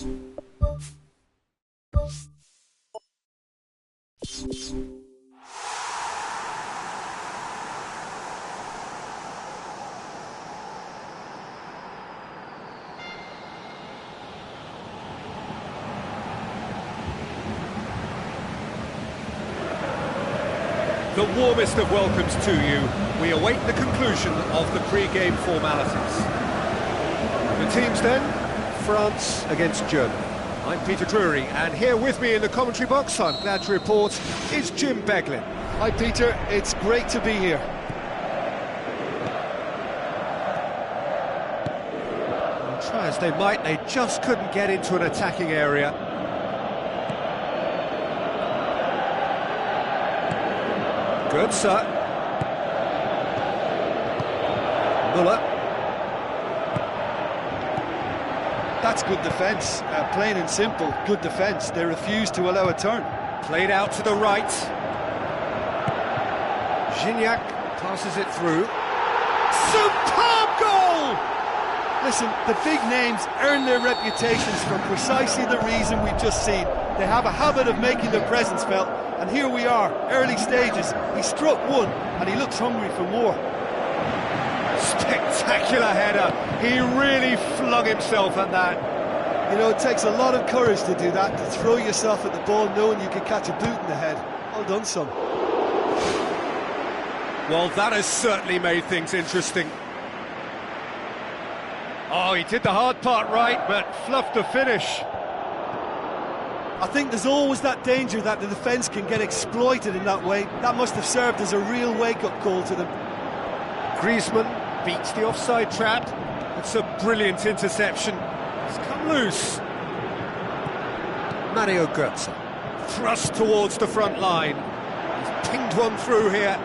The warmest of welcomes to you. We await the conclusion of the pre-game formalities. The teams then, France against Germany. I'm Peter Drury, and here with me in the commentary box, I'm glad to report, is Jim Beglin. Hi Peter, it's great to be here. And try as they might, they just couldn't get into an attacking area. Good, sir. Muller. That's good defence, plain and simple, good defence. They refused to allow a turn. Played out to the right. Gignac passes it through. Superb goal! Listen, the big names earn their reputations for precisely the reason we've just seen. They have a habit of making their presence felt, and here we are, early stages. He struck one, and he looks hungry for more. Spectacular header. He really flung himself at that. You know, it takes a lot of courage to do that, to throw yourself at the ball knowing you can catch a boot in the head. Well done, son. Well, that has certainly made things interesting. Oh, he did the hard part right, but fluffed the finish. I think there's always that danger that the defence can get exploited in that way. That must have served as a real wake-up call to them. Griezmann beats the offside trap. It's a brilliant interception. It's come loose. Mario Götze thrust towards the front line. He's pinged one through here.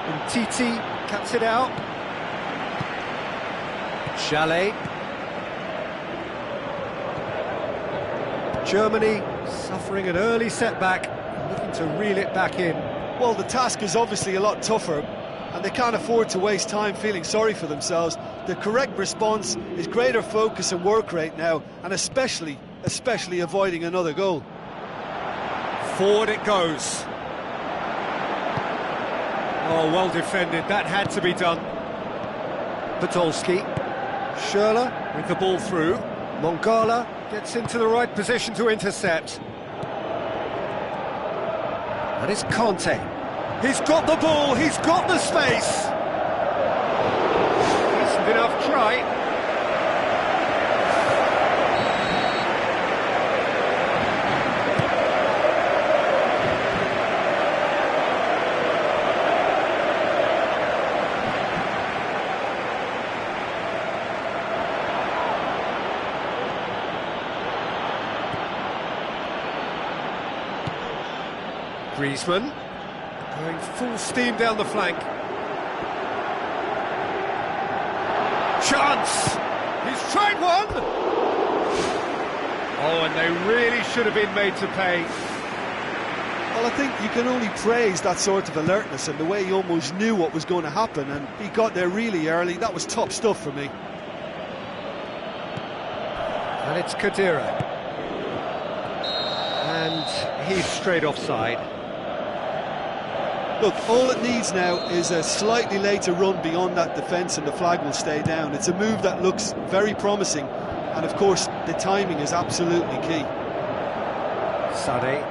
And Titi cuts it out. Chalet. Germany suffering an early setback, looking to reel it back in. Well, the task is obviously a lot tougher, and they can't afford to waste time feeling sorry for themselves. The correct response is greater focus and work rate now, and especially avoiding another goal. Forward it goes. Oh, well defended, that had to be done. Podolski. Schürrle with the ball through. Mongala gets into the right position to intercept. And it's Conte. He's got the ball, he's got the space. Decent enough try. Griezmann going full steam down the flank. Chance! He's tried one! Oh, and they really should have been made to pay. Well, I think you can only praise that sort of alertness and the way he almost knew what was going to happen, and he got there really early. That was top stuff for me. And it's Khedira. And he's straight offside. Look, all it needs now is a slightly later run beyond that defence and the flag will stay down. It's a move that looks very promising, and of course the timing is absolutely key. Sade.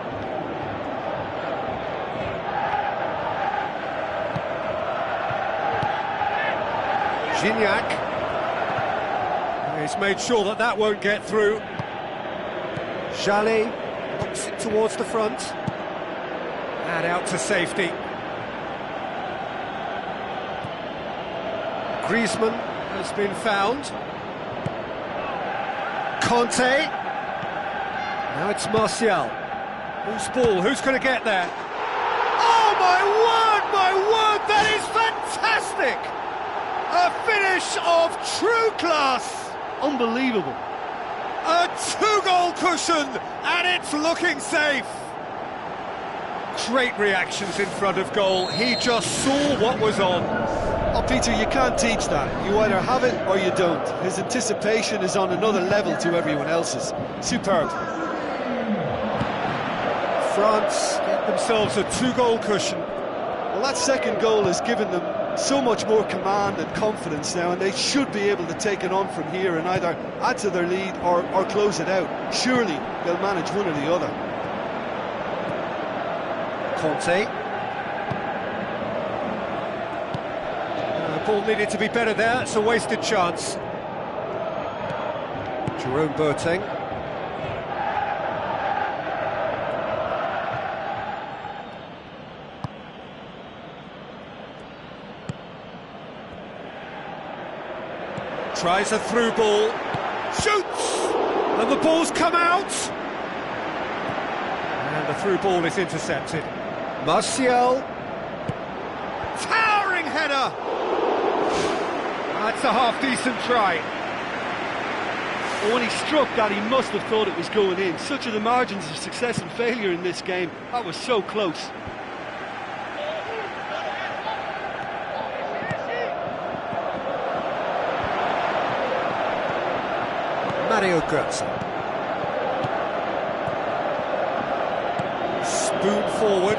Gignac. He's made sure that that won't get through. Chalet knocks it towards the front. And out to safety. Griezmann has been found. Conte. Now it's Martial. Whose ball? Who's going to get there? Oh, my word, that is fantastic! A finish of true class. Unbelievable. A two-goal cushion, and it's looking safe. Great reactions in front of goal. He just saw what was on. Oh, Peter, you can't teach that. You either have it or you don't. His anticipation is on another level to everyone else's. Superb. France get themselves a 2-goal cushion. Well, that second goal has given them so much more command and confidence now, and they should be able to take it on from here and either add to their lead or close it out. Surely they'll manage one or the other. Conte. The ball needed to be better there, it's a wasted chance. Jerome Boateng. Tries a through ball, shoots, and the ball's come out. And the through ball is intercepted. Martial, towering header. That's a half-decent try. Well, when he struck that, he must have thought it was going in. Such are the margins of success and failure in this game. That was so close. Mario Götze. Spoon forward.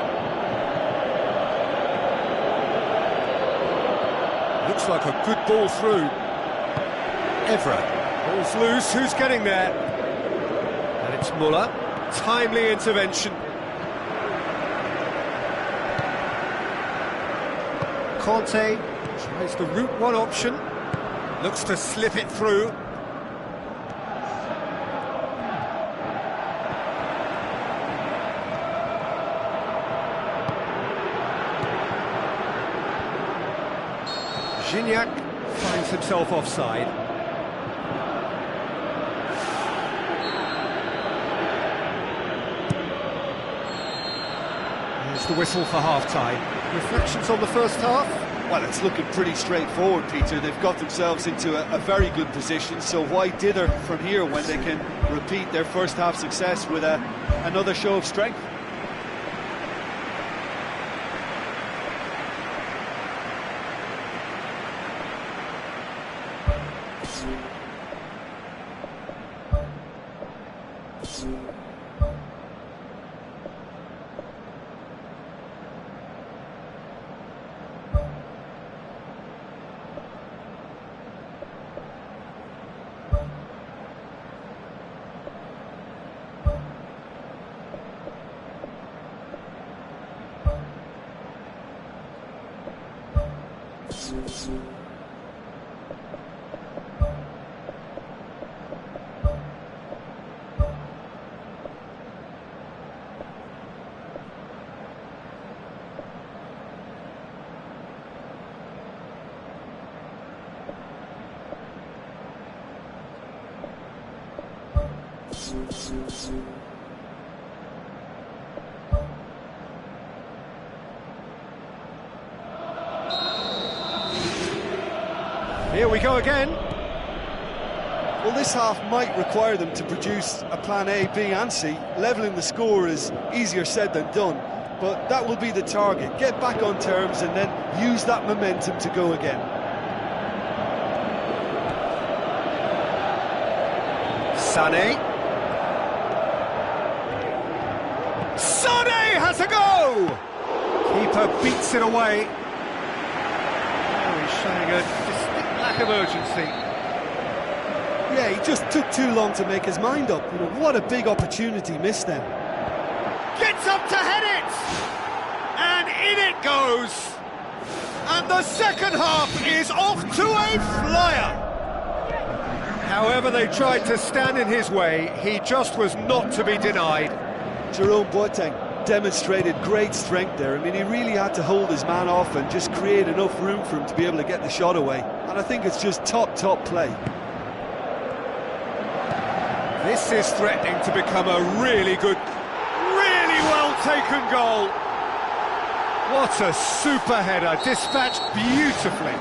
Looks like a good ball through. Evra. Ball's loose, who's getting there? And it's Muller. Timely intervention. Conte tries the route one option. Looks to slip it through. Gignac finds himself offside. There's the whistle for half-time. Reflections on the first half? Well, it's looking pretty straightforward, Peter. They've got themselves into a very good position, so why dither from here when they can repeat their first half success with another show of strength? Here we go again. Well, this half might require them to produce a plan A, B and C. Levelling the score is easier said than done, but that will be the target. Get back on terms and then use that momentum to go again. Sané. Sané has a go! Keeper beats it away. Oh, he's showing a distinct lack of urgency. Yeah, he just took too long to make his mind up. You know, what a big opportunity missed then. Gets up to head it! And in it goes! And the second half is off to a flyer! However they tried to stand in his way, he just was not to be denied. Jerome Boateng demonstrated great strength there. I mean, he really had to hold his man off and just create enough room for him to be able to get the shot away. And I think it's just top play. This is threatening to become a really good, really well-taken goal. What a super header, dispatched beautifully.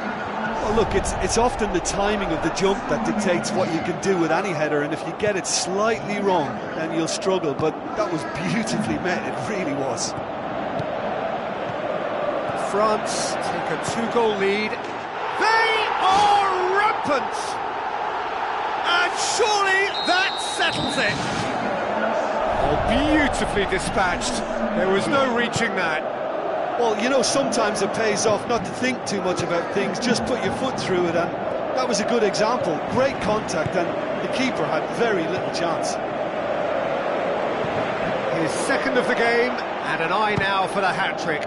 Well, look, it's often the timing of the jump that dictates what you can do with any header, and if you get it slightly wrong, then you'll struggle, but that was beautifully met, it really was. France take a 2-goal lead. Oh, rampant! And surely that settles it. Oh, beautifully dispatched. There was no reaching that. Well, you know, sometimes it pays off not to think too much about things, just put your foot through it, and that was a good example. Great contact, and the keeper had very little chance. His second of the game, and an eye now for the hat-trick.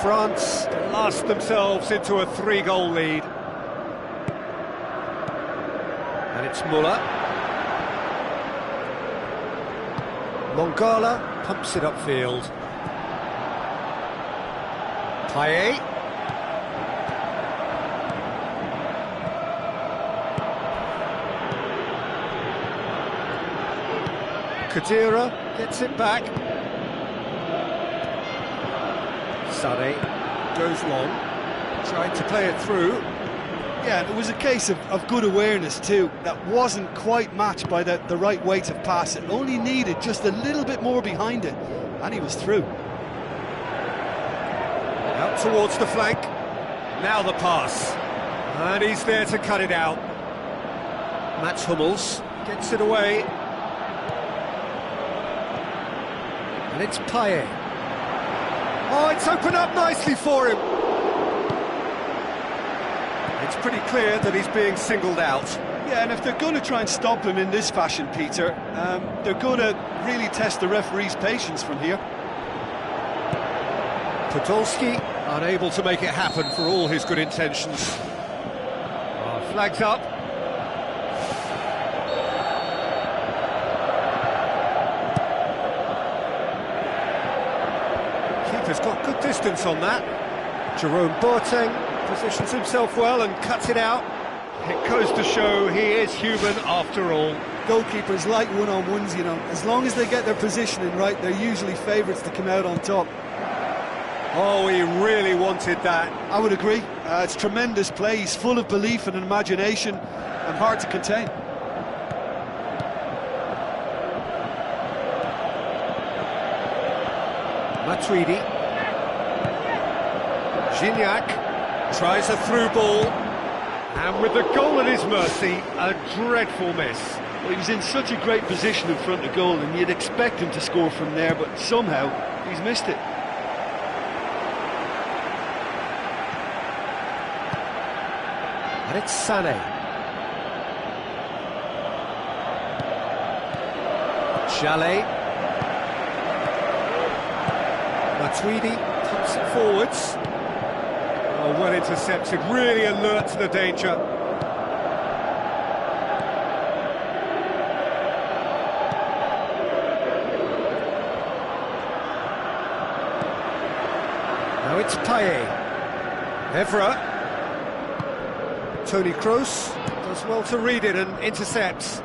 France last themselves into a 3-goal lead. And it's Muller. Mongala pumps it upfield. Payet. Khedira gets it back. Sané goes long, tried to play it through. Yeah, it was a case of good awareness too. That wasn't quite matched by the right weight of pass. It only needed just a little bit more behind it, and he was through. Out towards the flank. Now the pass. And he's there to cut it out. Mats Hummels gets it away. And it's Payet. Oh, it's opened up nicely for him. It's pretty clear that he's being singled out. Yeah, and if they're going to try and stop him in this fashion, Peter, they're going to really test the referee's patience from here. Podolski unable to make it happen for all his good intentions. Flags up. Keeper's got good distance on that. Jerome Boateng positions himself well and cuts it out. It goes to show he is human after all. Goalkeepers like one-on-ones, you know. As long as they get their positioning right, they're usually favourites to come out on top. Oh, he really wanted that. I would agree. It's tremendous play. He's full of belief and imagination and hard to contain. Matuidi. Gignac tries a through ball, and with the goal at his mercy, a dreadful miss. Well, he was in such a great position in front of goal, and you'd expect him to score from there, but somehow he's missed it. And it's Sané. Chalet. Matuidi pumps it forwards. Oh, well intercepted, really alert to the danger. Now it's Payet. Evra. Toni Kroos does well to read it and intercepts.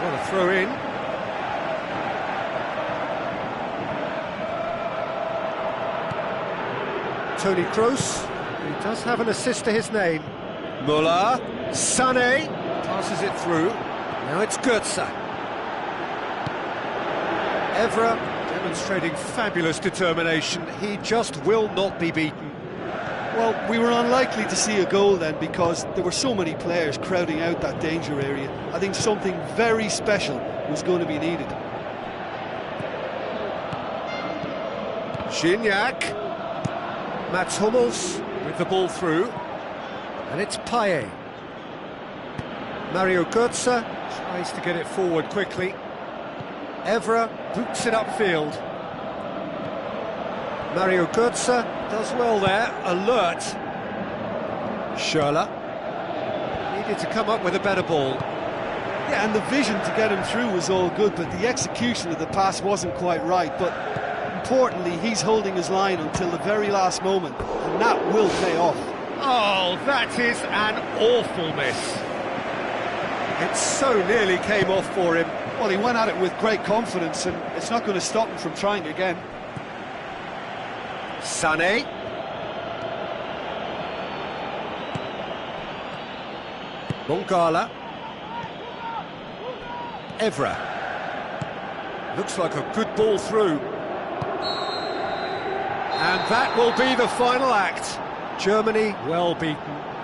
What a throw in. Toni Kroos, who does have an assist to his name. Muller, Sané, passes it through. Now it's Götze. Evra demonstrating fabulous determination. He just will not be beaten. Well, we were unlikely to see a goal then because there were so many players crowding out that danger area. I think something very special was going to be needed. Gignac. Mats Hummels with the ball through, and it's Payet. Mario Götze tries to get it forward quickly. Evra boots it upfield. Mario Götze does well there, alert. Schürrle needed to come up with a better ball. Yeah, and the vision to get him through was all good, but the execution of the pass wasn't quite right. But importantly, he's holding his line until the very last moment, and that will pay off. Oh, that is an awful miss. It so nearly came off for him. Well, he went at it with great confidence, and it's not going to stop him from trying again. Sané. Mongala. Evra. Looks like a good ball through. And that will be the final act. Germany well beaten.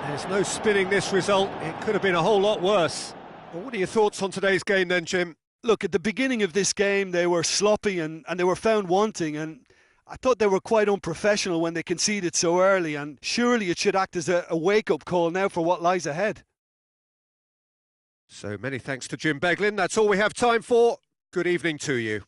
There's no spinning this result. It could have been a whole lot worse. Well, what are your thoughts on today's game then, Jim? Look, at the beginning of this game, they were sloppy and they were found wanting, and I thought they were quite unprofessional when they conceded so early, and surely it should act as a wake-up call now for what lies ahead. So many thanks to Jim Beglin. That's all we have time for. Good evening to you.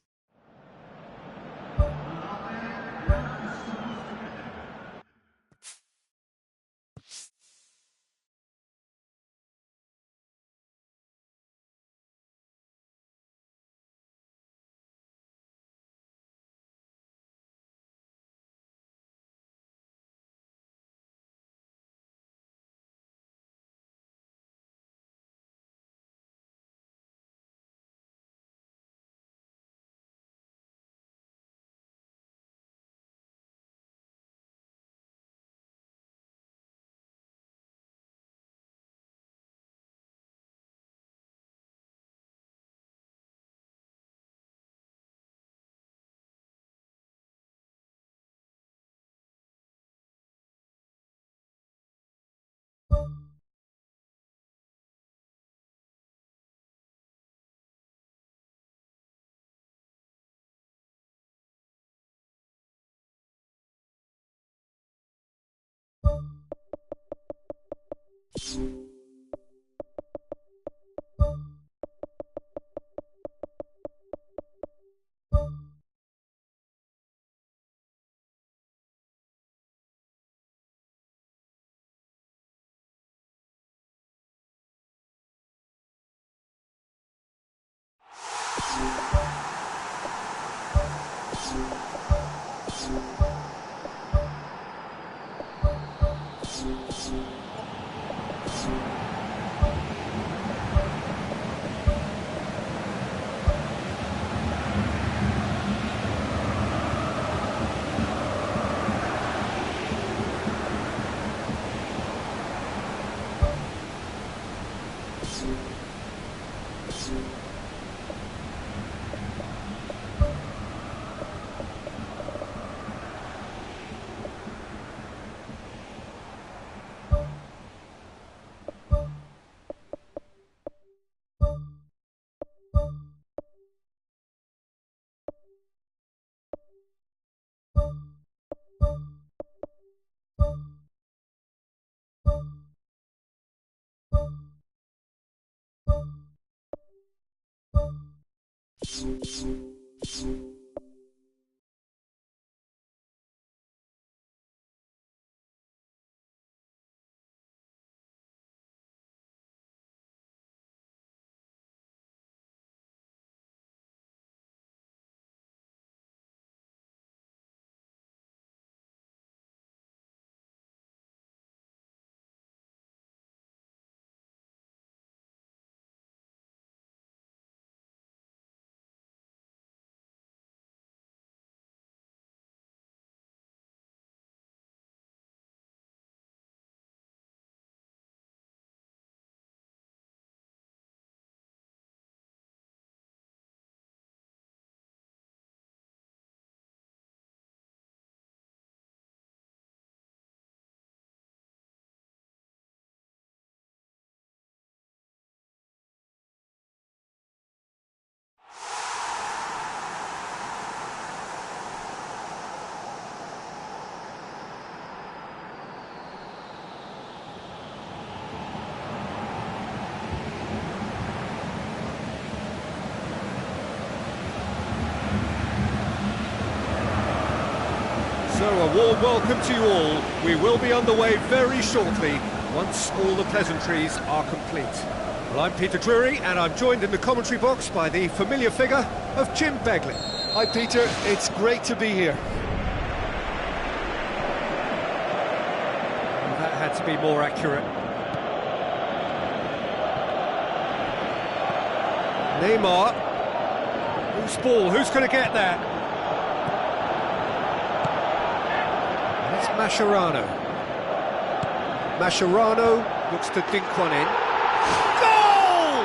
So a warm welcome to you all. We will be on the way very shortly, once all the pleasantries are complete. Well, I'm Peter Drury, and I'm joined in the commentary box by the familiar figure of Jim Beglin. Hi Peter, it's great to be here. That had to be more accurate. Neymar. Who's ball? Who's going to get that? It's Mascherano. Mascherano looks to dink one in. Goal!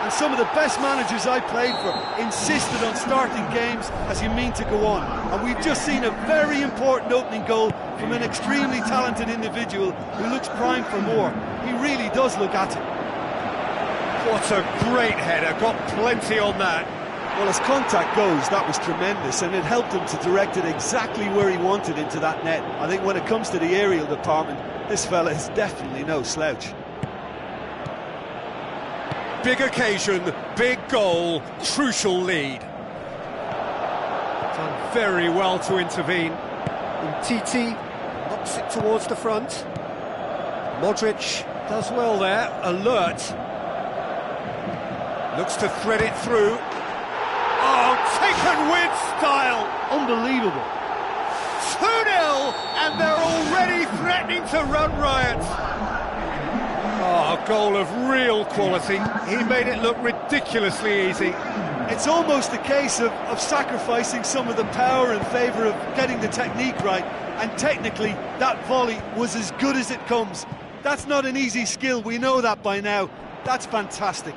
And some of the best managers I played for insisted on starting games as you mean to go on. And we've just seen a very important opening goal from an extremely talented individual who looks primed for more. He really does look at it. What a great header, got plenty on that. Well, as contact goes, that was tremendous, and it helped him to direct it exactly where he wanted into that net. I think when it comes to the aerial department, this fella is definitely no slouch. Big occasion, big goal, crucial lead. Done very well to intervene. Titi knocks it towards the front. Modric does well there, alert. Looks to thread it through. Oh, taken with style! Unbelievable. 2-0, and they're already threatening to run riot. Oh, a goal of real quality. He made it look ridiculously easy. It's almost a case of sacrificing some of the power in favour of getting the technique right, and technically that volley was as good as it comes. That's not an easy skill, we know that by now. That's fantastic.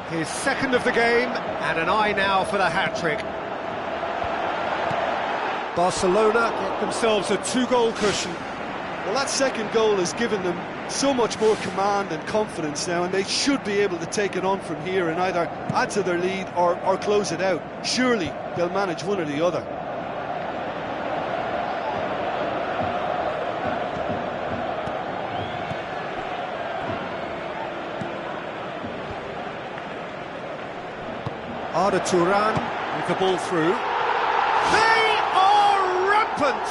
His second of the game, and an eye now for the hat-trick. Barcelona get themselves a 2-goal cushion. Well, that second goal has given them so much more command and confidence now, and they should be able to take it on from here and either add to their lead or close it out. Surely they'll manage one or the other. Arda Turan with the ball through. They are rampant!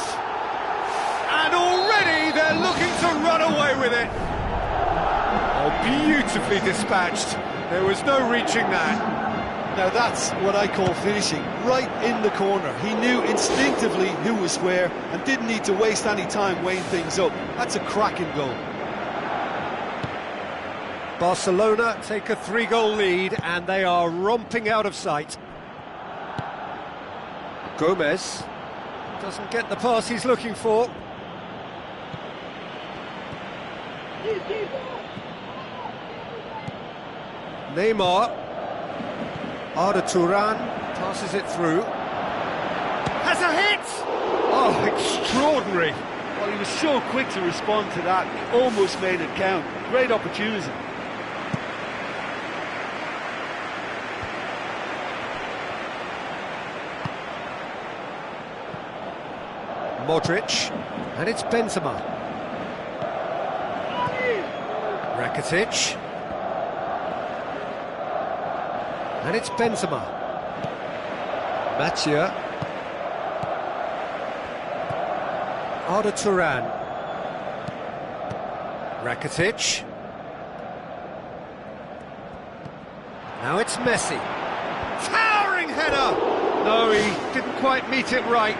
And already they're looking to run away with it. Oh, beautifully dispatched. There was no reaching that. Now that's what I call finishing, right in the corner. He knew instinctively who was where and didn't need to waste any time weighing things up. That's a cracking goal. Barcelona take a 3-goal lead and they are romping out of sight. Gomez doesn't get the pass he's looking for. Neymar. Arda Turan passes it through. Has a hit! Oh, extraordinary. Well, he was so quick to respond to that, he almost made it count. Great opportunity. Modric, and it's Benzema. Rakitic. And it's Benzema. Mathieu. Arda Turan. Rakitic. Now it's Messi. Towering header! No, he didn't quite meet it right.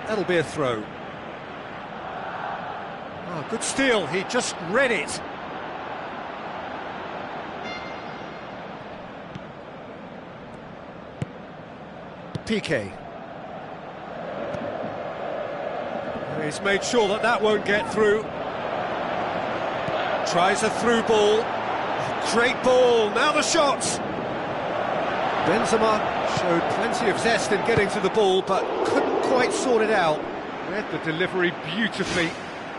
That'll be a throw. Oh, good steal, he just read it. Piqué. He's made sure that that won't get through. Tries a through ball. Great ball, now the shots. Benzema showed plenty of zest in getting to the ball, but couldn't quite sort it out. Read the delivery beautifully,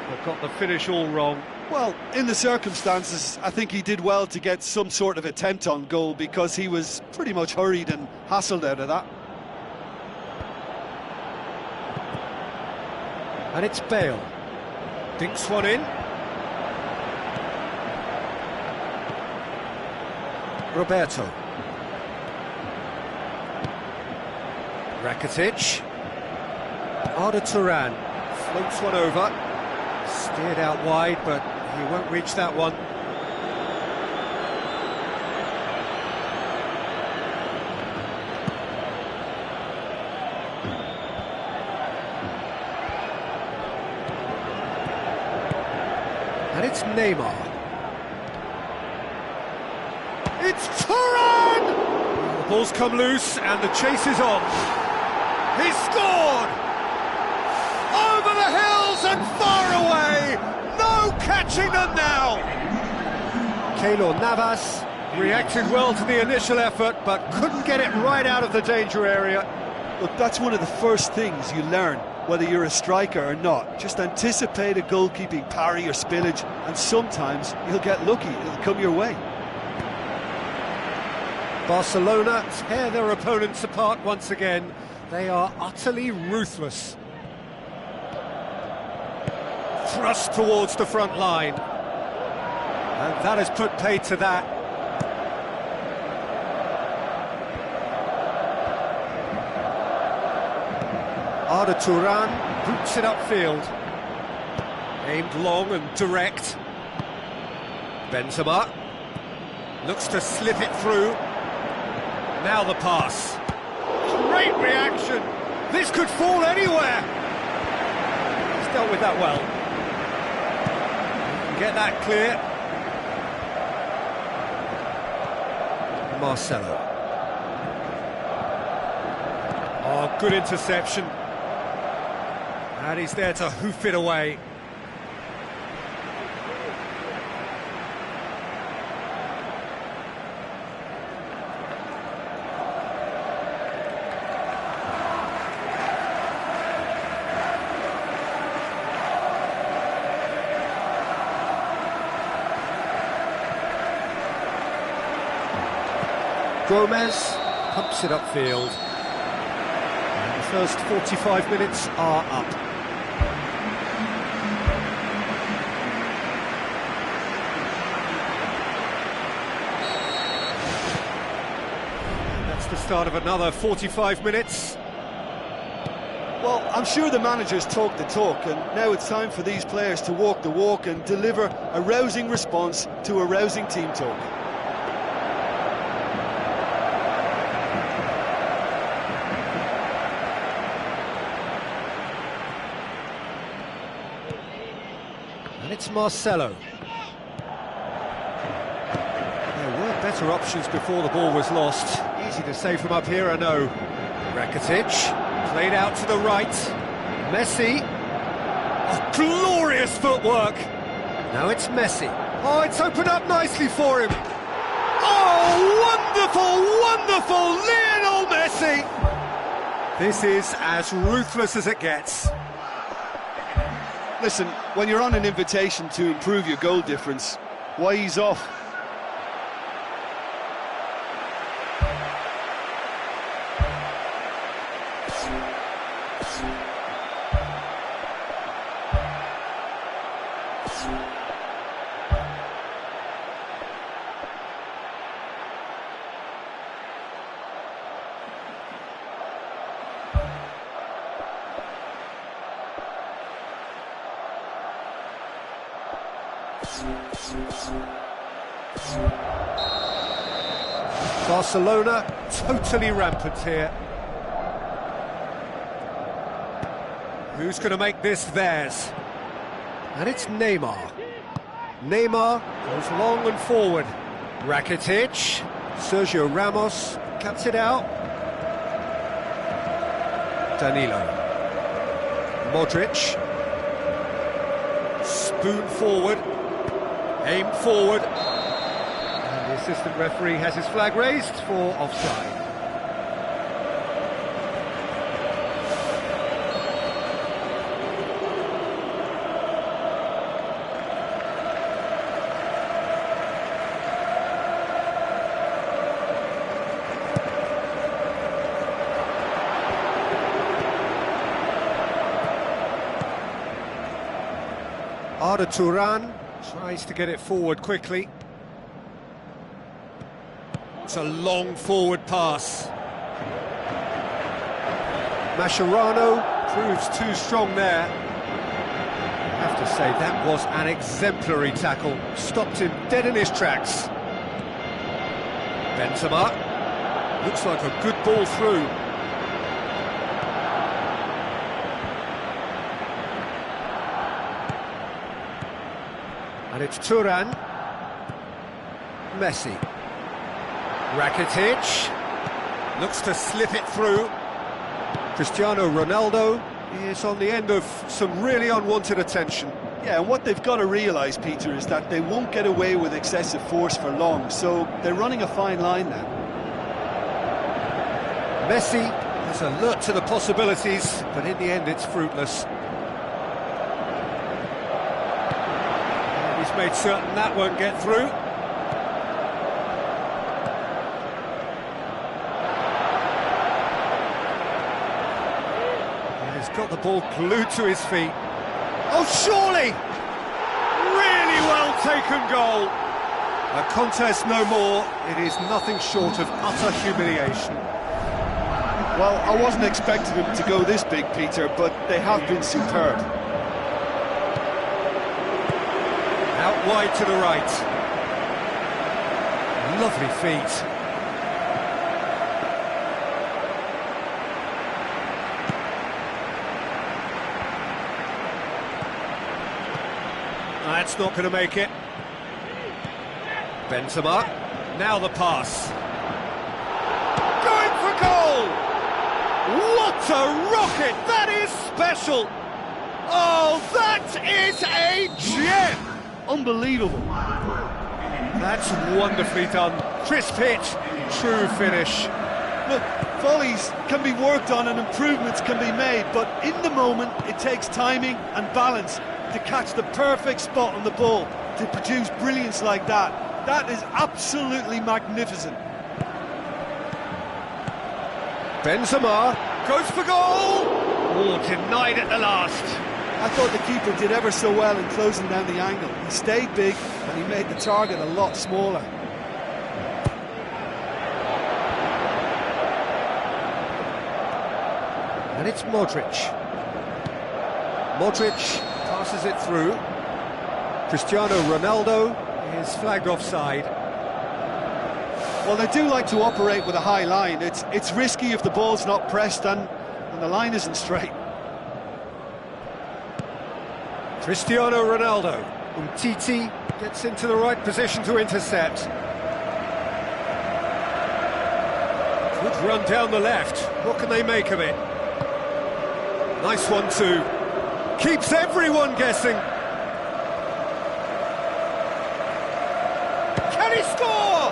but got the finish all wrong. Well, in the circumstances, I think he did well to get some sort of attempt on goal because he was pretty much hurried and hassled out of that. And it's Bale. Dinks one in. Roberto. Rakitic. Arda Turan floats one over. Steered out wide, but he won't reach that one. And it's Neymar. It's Turan! The ball's come loose and the chase is on. He's scored! Over the hills and far away! No catching them now! Keylor Navas reacted well to the initial effort, but couldn't get it right out of the danger area. Look, that's one of the first things you learn, whether you're a striker or not. Just anticipate a goalkeeping parry or spillage, and sometimes you'll get lucky, it'll come your way. Barcelona tear their opponents apart once again. They are utterly ruthless. Thrust towards the front line. And that has put paid to that. Arda Turan boots it upfield. Aimed long and direct. Benzema looks to slip it through. Now the pass. Great reaction. This could fall anywhere. He's dealt with that well. Get that clear. Marcelo. Oh, good interception. And he's there to hoof it away. Gomez pumps it upfield. And the first 45 minutes are up. And that's the start of another 45 minutes. Well, I'm sure the managers talk the talk, and now it's time for these players to walk the walk and deliver a rousing response to a rousing team talk. And it's Marcelo. There were better options before the ball was lost. Easy to say from up here, I know. Rakitic, played out to the right. Messi. Oh, glorious footwork. Now it's Messi. Oh, it's opened up nicely for him. Oh, wonderful, wonderful Lionel Messi. This is as ruthless as it gets. Listen, when you're on an invitation to improve your goal difference, why ease off? Barcelona totally rampant here. Who's going to make this theirs? And it's Neymar. Neymar goes long and forward. Rakitic, Sergio Ramos cuts it out. Danilo. Modric. Spoon forward. Aim forward. And the assistant referee has his flag raised for offside. Arda Turan tries to get it forward quickly. It's a long forward pass. Mascherano proves too strong there. have to say, that was an exemplary tackle. Stopped him dead in his tracks. Benzema. Looks like a good ball through. And it's Turan. Messi. Rakitic. Looks to slip it through. Cristiano Ronaldo is on the end of some really unwanted attention. Yeah, and what they've got to realise, Peter, is that they won't get away with excessive force for long, so they're running a fine line now. Messi is alert to the possibilities, but in the end it's fruitless. And he's made certain that won't get through. He's got the ball glued to his feet. Oh, surely! Really well taken goal. A contest no more. It is nothing short of utter humiliation. Well, I wasn't expecting them to go this big, Peter, but they have been superb. Out wide to the right. Lovely feet. That's not going to make it. Benzema. Now the pass. Going for goal! What a rocket! That is special! Oh, that is a gem! Unbelievable. That's wonderfully done. Crisp hit, true finish. Look, volleys can be worked on and improvements can be made, but in the moment it takes timing and balance to catch the perfect spot on the ball to produce brilliance like that. That is absolutely magnificent. Benzema goes for goal! Oh, denied at the last. I thought the keeper did ever so well in closing down the angle. He stayed big and he made the target a lot smaller. And it's Modric. Modric passes it through. Cristiano Ronaldo is flagged offside. Well, they do like to operate with a high line. It's risky if the ball's not pressed and the line isn't straight. Cristiano Ronaldo. Umtiti gets into the right position to intercept. Good run down the left. What can they make of it? Nice one too. Keeps everyone guessing. Can he score?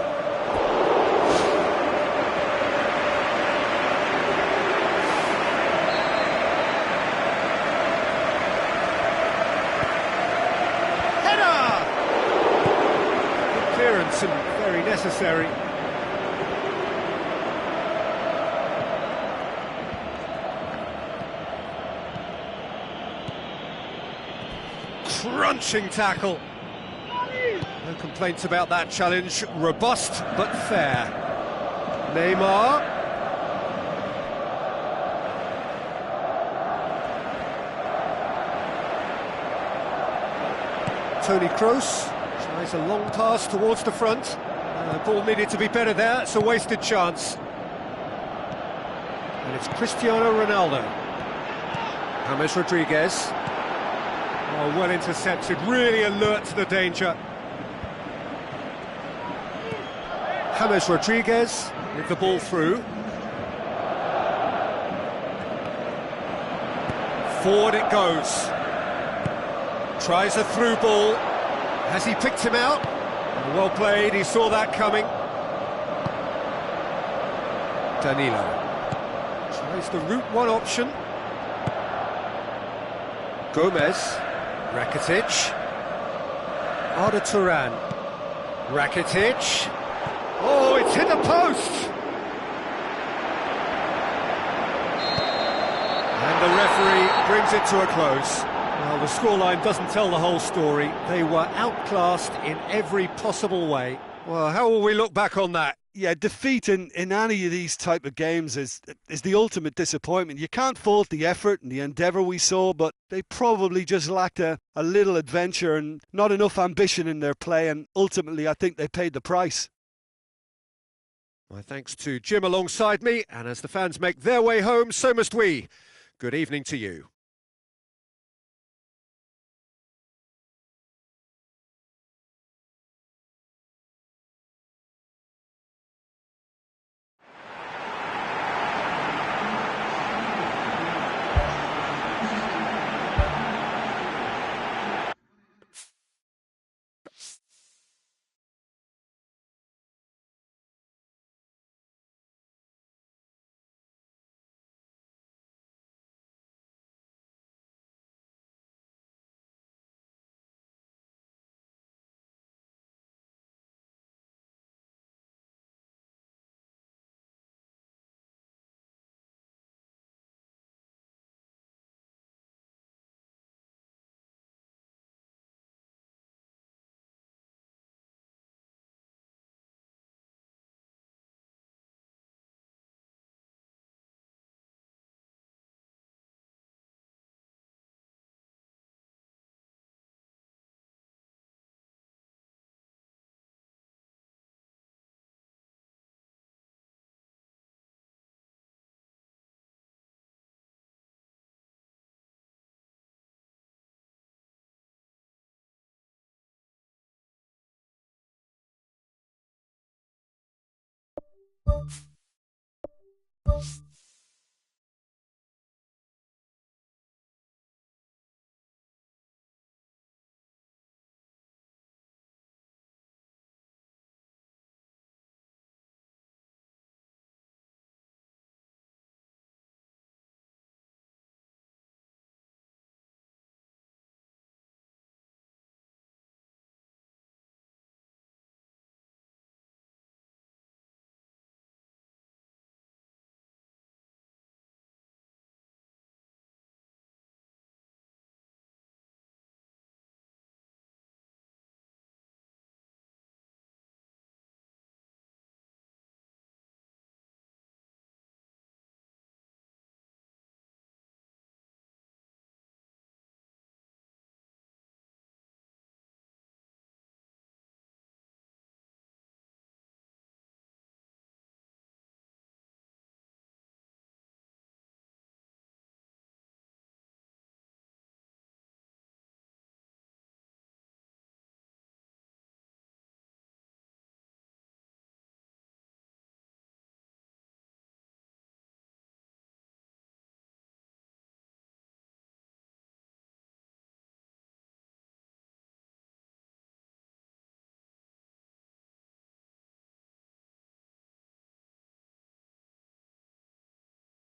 Header! Good clearance and very necessary. Crunching tackle. No complaints about that challenge. Robust but fair. Neymar. Toni Kroos tries a long pass towards the front. The ball needed to be better there. It's a wasted chance. And it's Cristiano Ronaldo. James Rodriguez. Oh, well intercepted, really alert to the danger. James Rodriguez with the ball through. Forward it goes. Tries a through ball. Has he picked him out? Well played, he saw that coming. Danilo. Tries the route one option. Gomez. Rakitic. Arda Turan. Rakitic. Oh, it's hit the post! And the referee brings it to a close. Well, the scoreline doesn't tell the whole story. They were outclassed in every possible way. Well, how will we look back on that? Yeah, defeat in any of these type of games is the ultimate disappointment. You can't fault the effort and the endeavour we saw, but they probably just lacked a little adventure and not enough ambition in their play, and ultimately I think they paid the price. My thanks to Jim alongside me, and as the fans make their way home, so must we. Good evening to you.